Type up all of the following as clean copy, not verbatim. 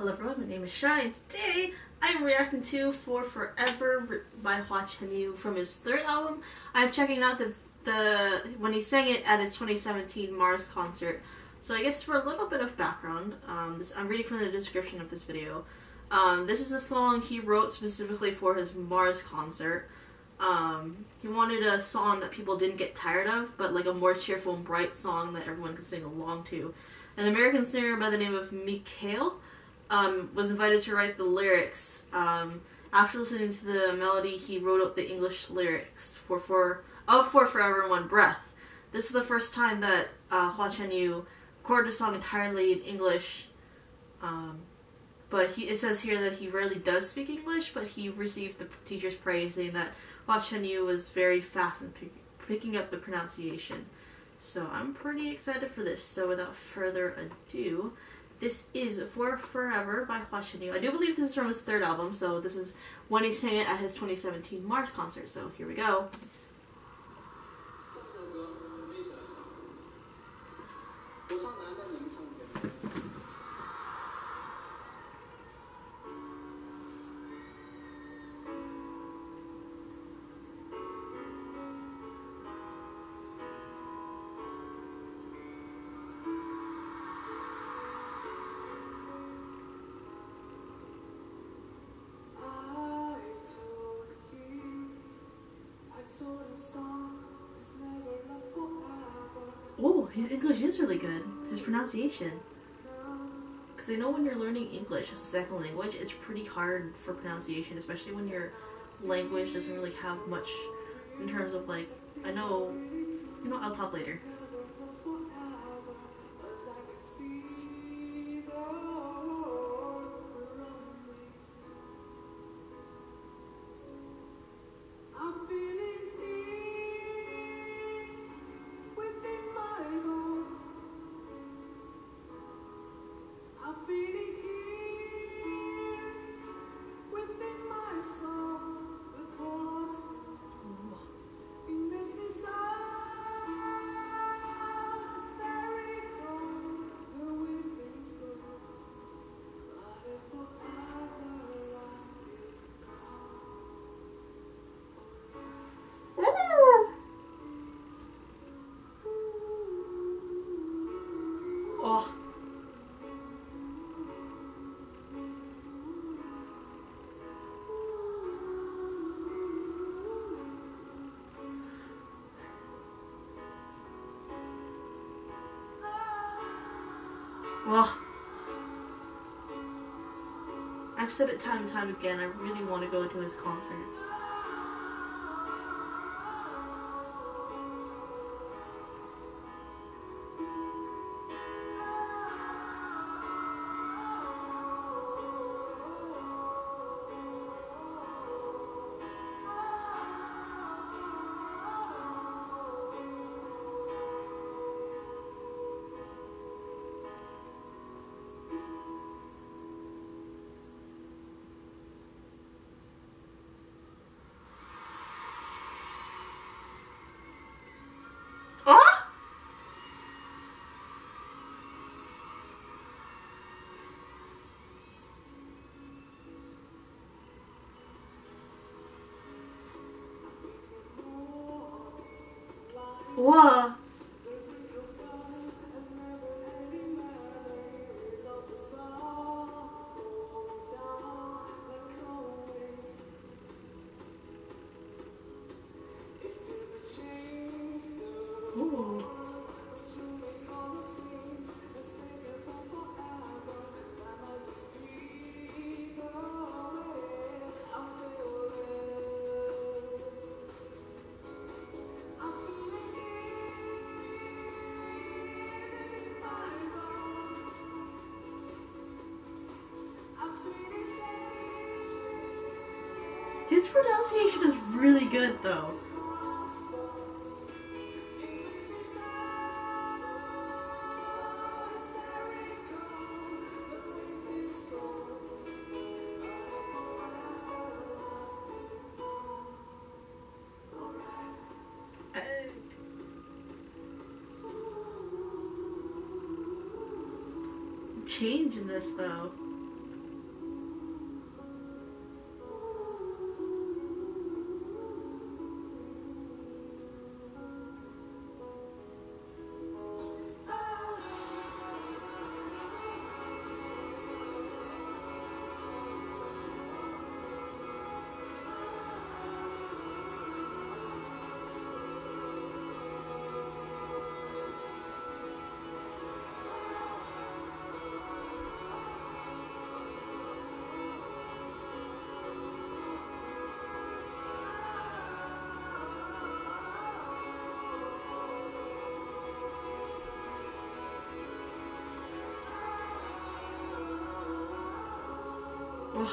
Hello everyone, my name is Shai, and today I'm reacting to For Forever by Hua Chenyu from his third album. I'm checking out the when he sang it at his 2017 Mars concert. So I guess for a little bit of background, I'm reading from the description of this video. This is a song he wrote specifically for his Mars concert. He wanted a song that people didn't get tired of, but like a more cheerful and bright song that everyone could sing along to. An American singer by the name of Mikhail was invited to write the lyrics. After listening to the melody, he wrote up the English lyrics for Forever in One Breath. This is the first time that Hua Chenyu recorded a song entirely in English. But it says here that he rarely does speak English, but he received the teacher's praise, saying that Hua Chenyu was very fast in picking up the pronunciation. So I'm pretty excited for this. So without further ado, this is For Forever by Hua Chenyu. I do believe this is from his third album, so this is when he sang it at his 2017 Mars concert. So here we go. Oh, his English is really good. His pronunciation. Because I know when you're learning English as a second language, it's pretty hard for pronunciation, especially when your language doesn't really have much in terms of like, I'll talk later. Oh. Well, I've said it time and time again, I really want to go to his concerts. Whoa. Ooh. His pronunciation is really good, though. Change in this, though. Ugh.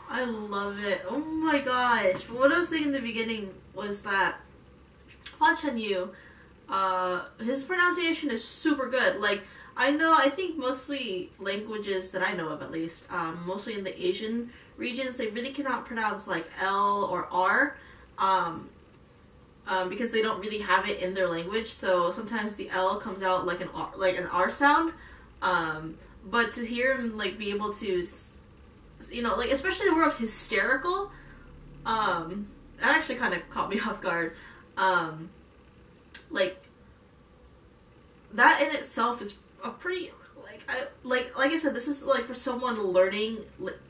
I love it. Oh my gosh. What I was saying in the beginning was that Hua Chenyu, his pronunciation is super good. Like, I think mostly languages that I know of at least, mostly in the Asian regions, they really cannot pronounce like L or R, because they don't really have it in their language. So sometimes the L comes out like an R sound. But to hear him like be able to, like especially the word hysterical, that actually kind of caught me off guard. Like that in itself is a pretty like I said, this is like for someone learning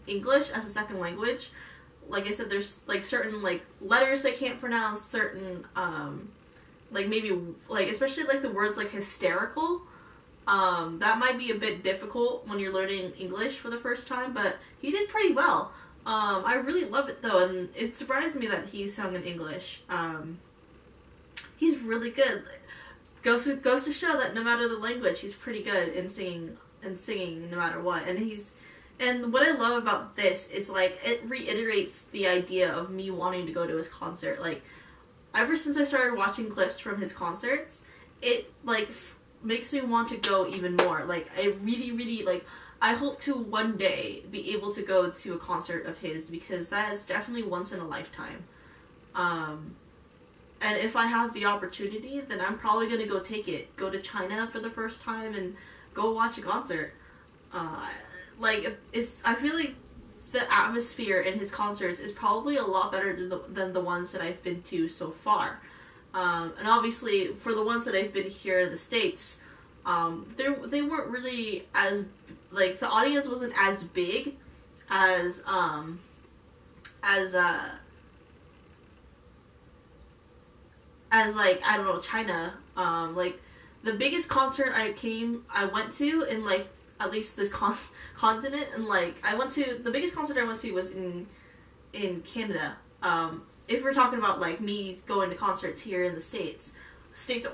English as a second language. Like I said, there's like certain like letters they can't pronounce, certain like maybe like especially like the words like hysterical. That might be a bit difficult when you're learning English for the first time, but he did pretty well. I really love it though, and it surprised me that he sung in English. He's really good. Goes to show that no matter the language, he's pretty good in singing no matter what. And what I love about this is like it reiterates the idea of me wanting to go to his concert. Like ever since I started watching clips from his concerts, it like makes me want to go even more. Like I really like, I hope to one day be able to go to a concert of his, because that is definitely once in a lifetime. And if I have the opportunity, then I'm probably gonna go to China for the first time and go watch a concert. Like if I feel like the atmosphere in his concerts is probably a lot better than the ones that I've been to so far. And obviously, for the ones that I've been here in the States, they weren't really as, like, the audience wasn't as big as like, I don't know, China. Like, the biggest concert I went to in, like, at least this continent, and, like, the biggest concert I went to was in Canada. If we're talking about like me going to concerts here in the States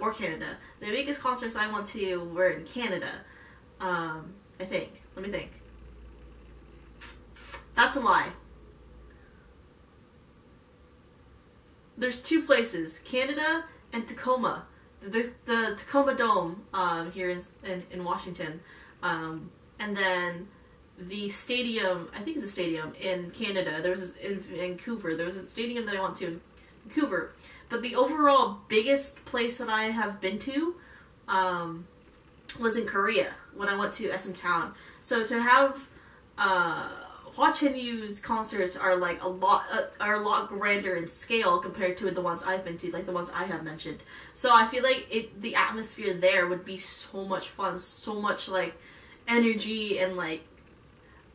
or Canada, the biggest concerts I went to were in Canada. I think. Let me think. That's a lie. There's two places, Canada and Tacoma. The Tacoma Dome here in Washington, and then the stadium, I think it's a stadium in Canada. There was in Vancouver. There was a stadium that I went to in Vancouver. But the overall biggest place that I have been to was in Korea when I went to SM Town. So to have Hua Chenyu's concerts are like a lot grander in scale compared to the ones I've been to, like the ones I have mentioned. So I feel like the atmosphere there would be so much fun, so much like energy, and like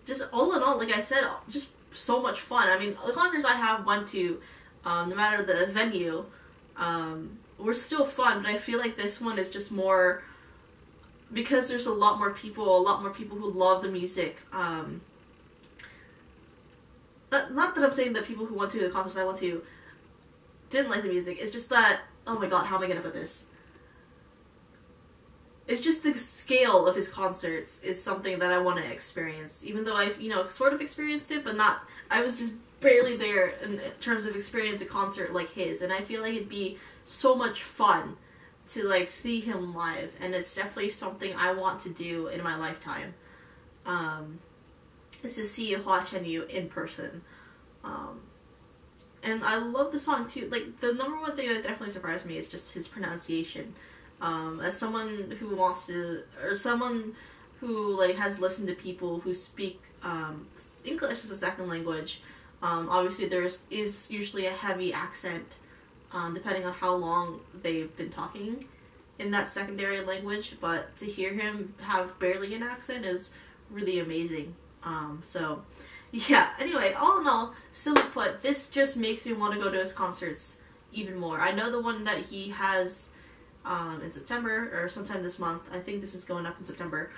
just all in all, like I said, just so much fun. I mean, the concerts I have went to, no matter the venue, were still fun, but I feel like this one is just more, because there's a lot more people who love the music. Not that I'm saying that people who went to the concerts I went to didn't like the music, it's just that, oh my god, how am I gonna put this? It's just the scale of his concerts is something that I want to experience. Even though I've, sort of experienced it, but not, I was just barely there in terms of experience a concert like his. And I feel like it'd be so much fun to, like, see him live. And it's definitely something I want to do in my lifetime. Is to see Hua Chenyu in person. And I love the song too. Like, the number one thing that definitely surprised me is just his pronunciation. As someone who wants to, or someone who like has listened to people who speak English as a second language, obviously there is usually a heavy accent, depending on how long they've been talking in that secondary language, but to hear him have barely an accent is really amazing. So yeah, anyway, all in all, simply put, this just makes me want to go to his concerts even more. I know the one that he has in September, or sometime this month, I think this is going up in September,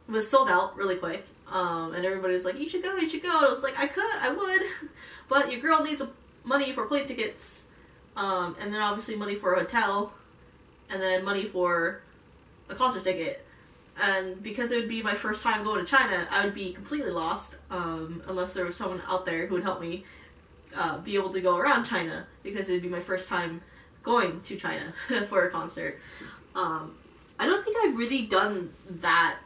was sold out really quick. And everybody was like, you should go, you should go. And I was like, I would, but your girl needs money for plane tickets, and then obviously money for a hotel, and then money for a concert ticket. And because it would be my first time going to China, I would be completely lost, unless there was someone out there who would help me be able to go around China, because it would be my first time going to China for a concert. I don't think I've really done that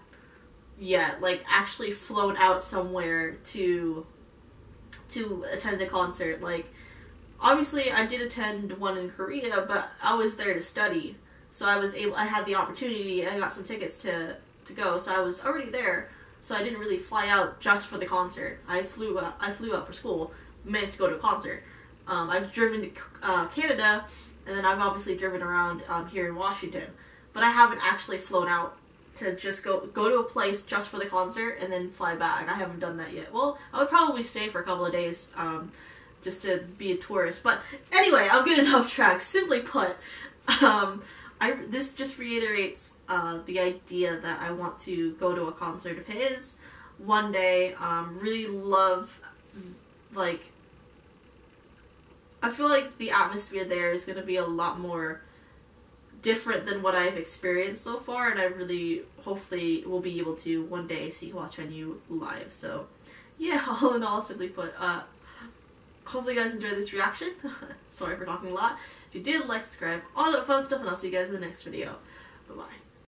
yet, like actually flown out somewhere to attend a concert. Like, obviously I did attend one in Korea, but I was there to study. So I had the opportunity, I got some tickets to go, so I was already there, so I didn't really fly out just for the concert. I flew out for school, managed to go to a concert. I've driven to Canada, and then I've obviously driven around here in Washington, but I haven't actually flown out to just go to a place just for the concert and then fly back. I haven't done that yet. Well, I would probably stay for a couple of days, just to be a tourist. But anyway, I'm getting off track. Simply put, this just reiterates the idea that I want to go to a concert of his one day. Really love, like, I feel like the atmosphere there is going to be a lot more different than what I've experienced so far, and I really, hopefully, will be able to one day see Hua Chenyu live. So, yeah, all in all, simply put, hopefully you guys enjoyed this reaction. Sorry for talking a lot. If you did, like, subscribe, all that fun stuff, and I'll see you guys in the next video. Bye-bye.